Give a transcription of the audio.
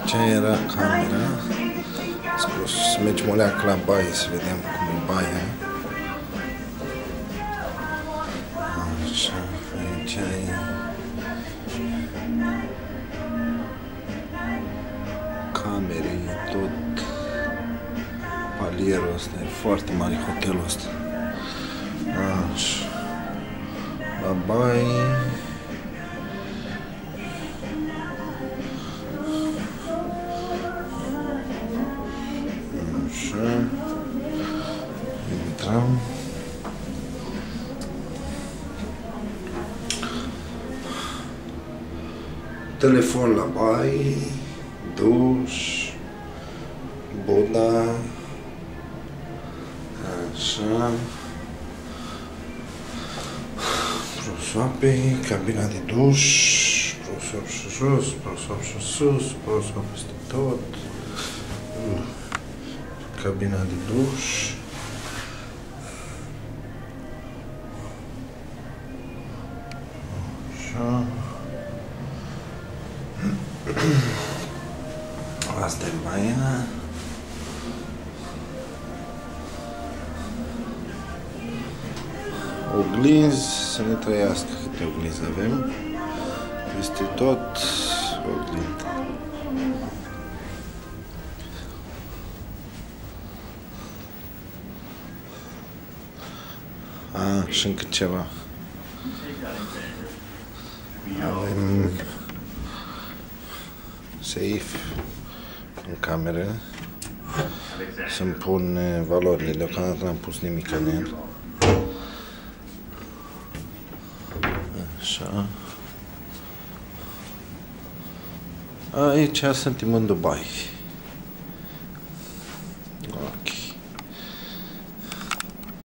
Ce era camera? Să mergem o leacă la baie să vedem cum e baia. Așa, aici e camere, tot palierul ăsta, e foarte mare hotelul ăsta. Așa, la baie. Așa, intrăm. Telefon la baie, duș, boda, așa, prosoape, cabina de duș, prosop și jos, prosop și sus, prosop peste tot, cabina de duș. Așa. Asta e baia. Oglinzi, să ne trăiască câte oglinzi avem. Peste tot oglindi. Și încă ceva. Avem safe în cameră. Să-mi pun valorile. Deocamdată n-am pus nimic în el. Așa. Aici suntem în Dubai.